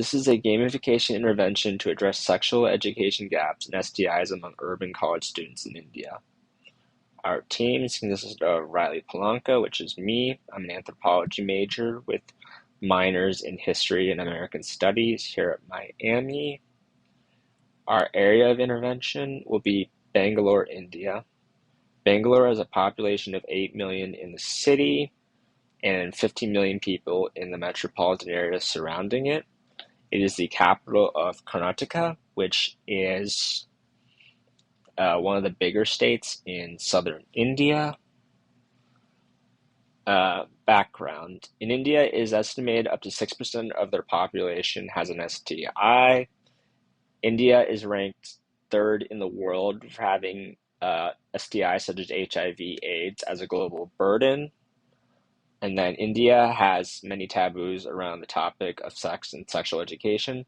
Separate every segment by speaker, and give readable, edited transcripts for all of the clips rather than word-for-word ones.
Speaker 1: This is a gamification intervention to address sexual education gaps and STIs among urban college students in India. Our team consists of Riley Polanco, which is me. I'm an anthropology major with minors in history and American studies here at Miami. Our area of intervention will be Bangalore, India. Bangalore has a population of 8 million in the city and 15 million people in the metropolitan area surrounding it. It is the capital of Karnataka, which is one of the bigger states in southern India. Background. In India, it is estimated up to 6% of their population has an STI. India is ranked third in the world for having STIs such as HIV/AIDS as a global burden. And then India has many taboos around the topic of sex and sexual education.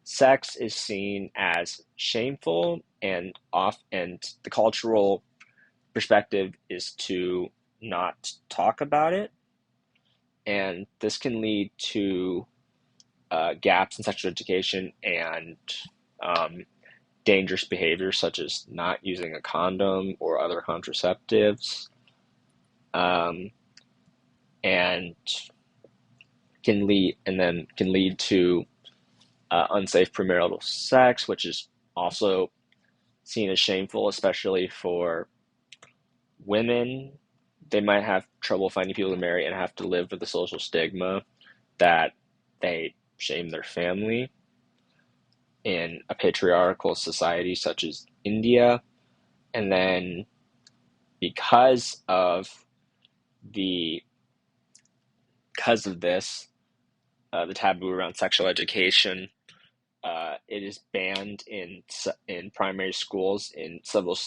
Speaker 1: Sex is seen as shameful and the cultural perspective is to not talk about it. And this can lead to gaps in sexual education and dangerous behaviors such as not using a condom or other contraceptives. And can lead to unsafe premarital sex, which is also seen as shameful, especially for women. They might have trouble finding people to marry and have to live with the social stigma that they shame their family in a patriarchal society such as India. And then because of this, the taboo around sexual education, it is banned in primary schools in several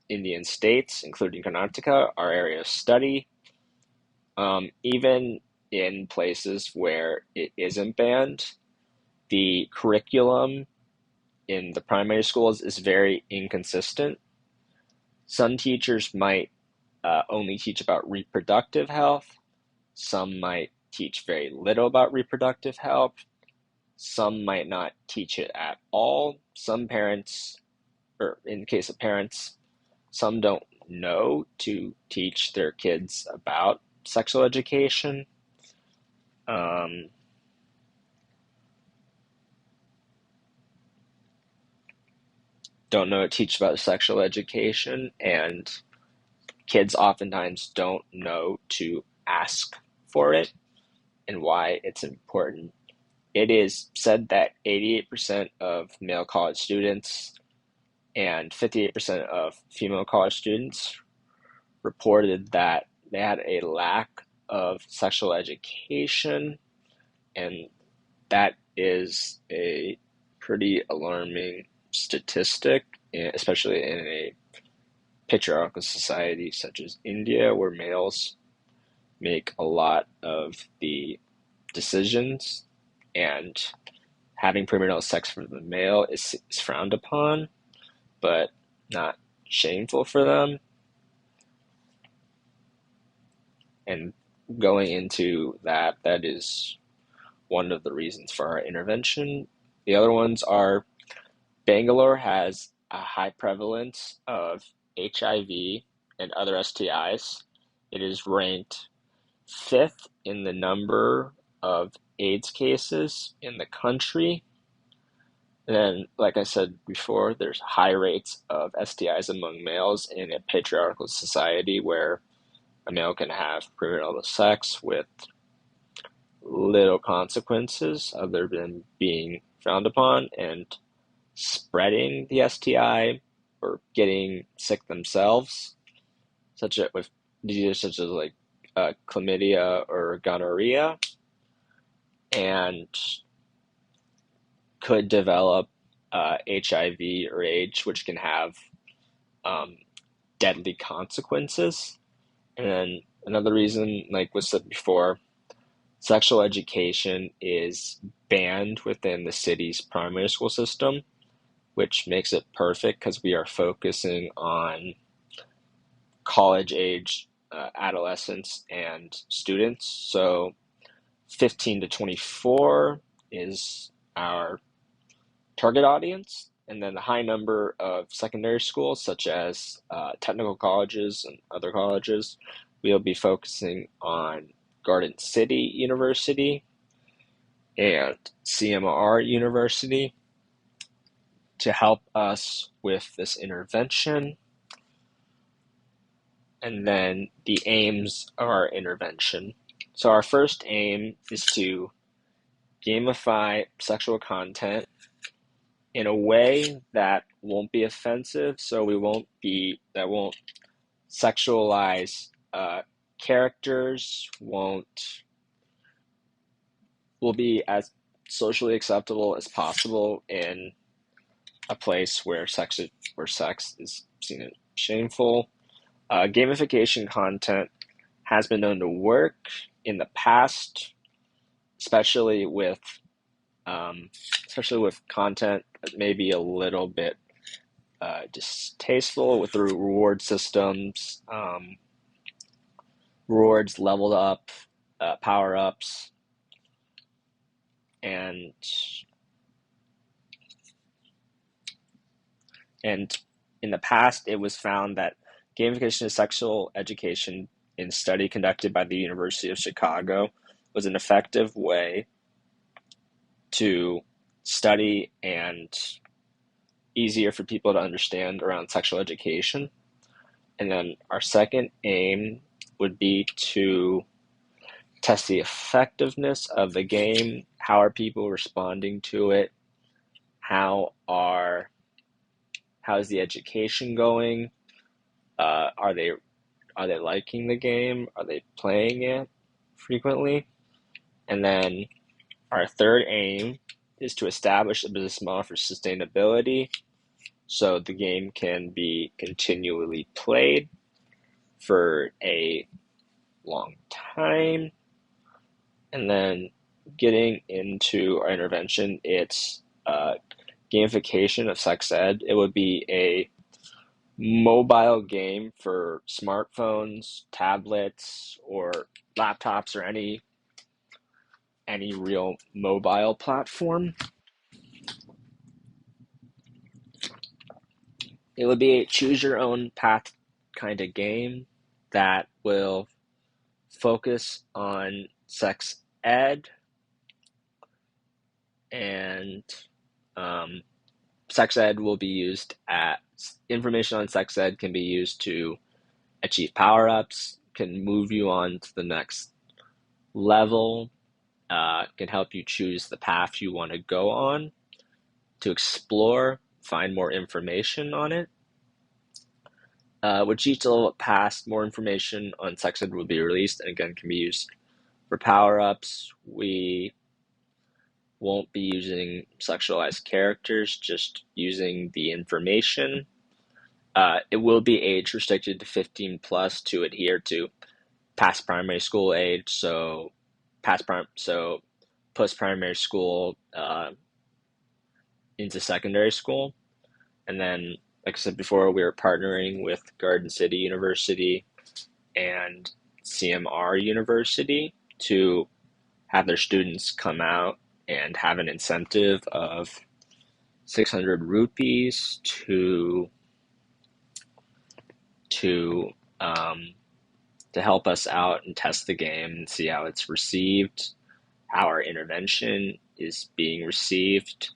Speaker 1: Indian states, including Karnataka, our area of study. Even in places where it isn't banned, the curriculum in the primary schools is very inconsistent. Some teachers might only teach about reproductive health. Some might teach very little about reproductive health. Some might not teach it at all. Some parents, or in the case of parents, some don't know to teach their kids about sexual education. Don't know to teach about sexual education, and kids oftentimes don't know to ask for it and why it's important. It is said that 88% of male college students and 58% of female college students reported that they had a lack of sexual education, and that is a pretty alarming statistic, especially in a patriarchal society such as India, where males make a lot of the decisions, and having premarital sex for the male is frowned upon, but not shameful for them. And going into that is one of the reasons for our intervention. The other ones are Bangalore has a high prevalence of HIV and other STIs. It is ranked fifth in the number of AIDS cases in the country. And then, like I said before, there's high rates of STIs among males in a patriarchal society where a male can have premarital sex with little consequences other than being frowned upon and spreading the STI or getting sick themselves, such as with diseases such as like chlamydia or gonorrhea, and could develop HIV or AIDS, which can have deadly consequences. And then another reason, like was said before, sexual education is banned within the city's primary school system, which makes it perfect because we are focusing on college age adolescents and students. So 15 to 24 is our target audience, and then the high number of secondary schools, such as technical colleges and other colleges. We'll be focusing on Garden City University and CMR University to help us with this intervention. And then the aims of our intervention. So our first aim is to gamify sexual content in a way that won't be offensive, so that won't sexualize characters, will be as socially acceptable as possible in a place where sex is seen as shameful. Gamification content has been known to work in the past, especially with content that may be a little bit distasteful with the reward systems, rewards leveled up, power ups, and in the past it was found that gamification of sexual education in a study conducted by the University of Chicago was an effective way to study and easier for people to understand around sexual education. And then our second aim would be to test the effectiveness of the game. How are people responding to it? How is the education going? Are they liking the game? Are they playing it frequently? And then our third aim is to establish a business model for sustainability so the game can be continually played for a long time. And then getting into our intervention, it's gamification of sex ed. It would be a mobile game for smartphones, tablets, or laptops, or any real mobile platform. It would be a choose your own path kind of game that will focus on sex ed, and sex ed will be used at information on sex ed can be used to achieve power ups, can move you on to the next level, can help you choose the path you want to go on, to explore, find more information on it. With each level past, more information on sex ed will be released, and again can be used for power ups. We won't be using sexualized characters, just using the information. It will be age restricted to 15 plus to adhere to past primary school age, so post primary school into secondary school. And then, like I said before, we are partnering with Garden City University and CMR University to have their students come out and have an incentive of 600 rupees to help us out and test the game and see how it's received, how our intervention is being received.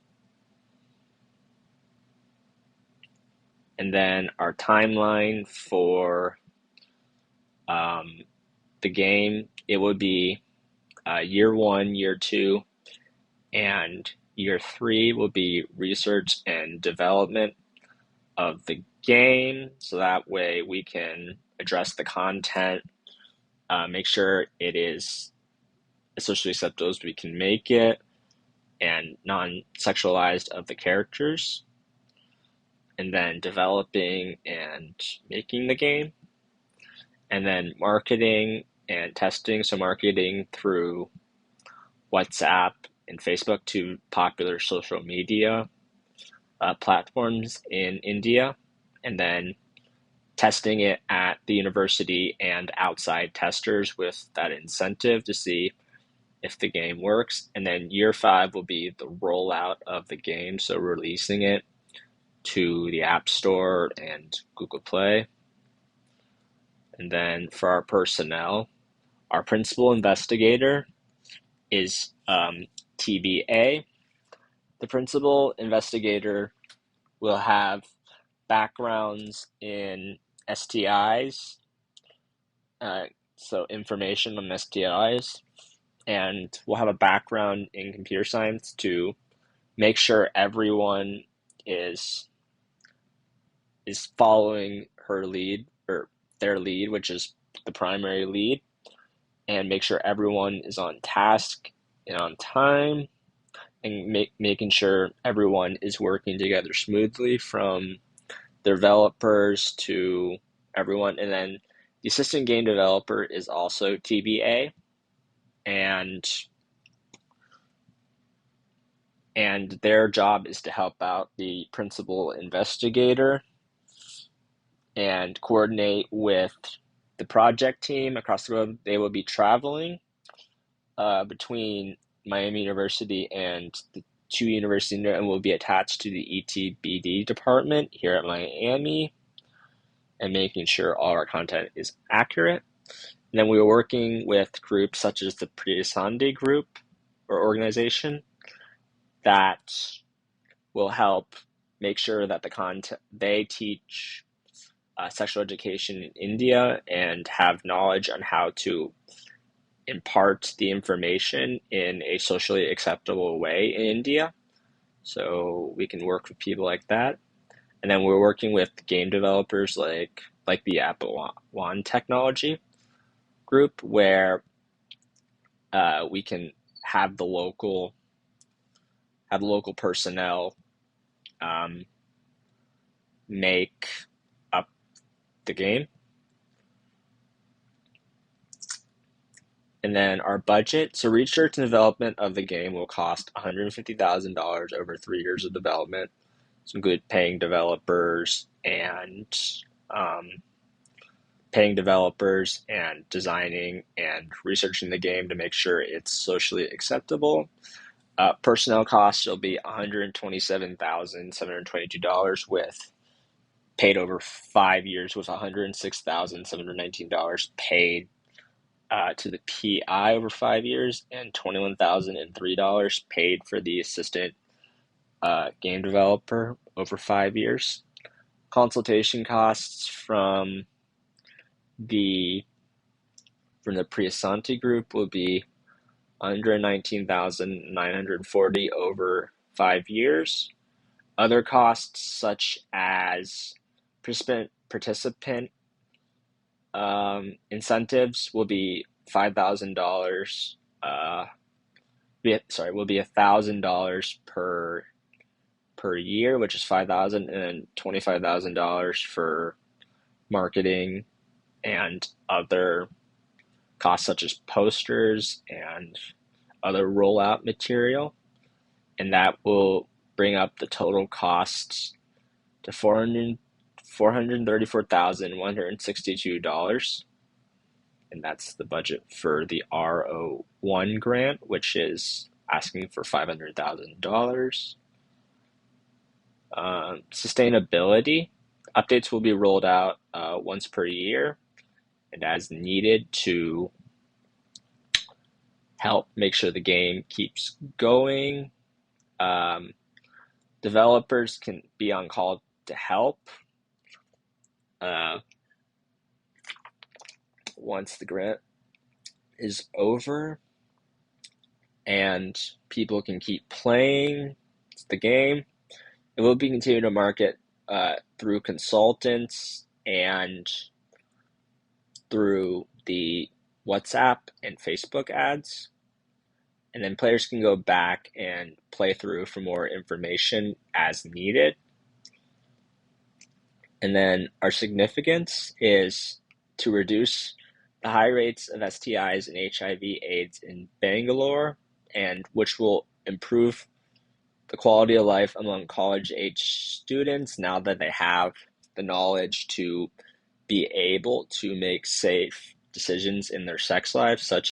Speaker 1: And then our timeline for the game, it would be year 1, year 2, and year 3 will be research and development of the game, so that way we can address the content, make sure it is as socially acceptable as we can make it, and non-sexualized of the characters, and then developing and making the game, and then marketing and testing, so marketing through WhatsApp and Facebook to popular social media platforms in India, and then testing it at the university and outside testers with that incentive to see if the game works. And then year 5 will be the rollout of the game, so releasing it to the App Store and Google Play. And then for our personnel, our principal investigator is TBA. The principal investigator will have backgrounds in STIs, so information on STIs, and we'll have a background in computer science to make sure everyone is following her lead or their lead, which is the primary lead, and make sure everyone is on task and on time, and making sure everyone is working together smoothly from developers to everyone. And then the assistant game developer is also TBA, and their job is to help out the principal investigator and coordinate with the project team across the road. They will be traveling between Miami University and the 2 universities, and will be attached to the ETBD department here at Miami, and making sure all our content is accurate. And then we were working with groups such as the Priasande group or organization that will help make sure that the content they teach sexual education in India and have knowledge on how to impart the information in a socially acceptable way in India. So we can work with people like that. And then we're working with game developers like the Anthropology group, where we can have the local personnel make up the game. And then our budget. So research and development of the game will cost $150,000 over 3 years of development. Some good paying developers and designing and researching the game to make sure it's socially acceptable. Personnel costs will be $127,722 with paid over 5 years, with $106,719 paid to the PI over 5 years, and $21,003 paid for the assistant game developer over 5 years. Consultation costs from the Priasante group will be $119,940 over 5 years. Other costs such as participant incentives will be $5,000. Will be $1,000 per year, which is $5,000, and then $25,000 for marketing and other costs such as posters and other rollout material. And that will bring up the total costs to $434,162. And that's the budget for the R01 grant, which is asking for $500,000. Sustainability updates will be rolled out once per year and as needed to help make sure the game keeps going. Developers can be on call to help once the grant is over, and people can keep playing the game. It will be continued to market through consultants and through the WhatsApp and Facebook ads. And then players can go back and play through for more information as needed. And then our significance is to reduce the high rates of STIs and HIV/AIDS in Bangalore, and which will improve the quality of life among college-age students now that they have the knowledge to be able to make safe decisions in their sex lives, such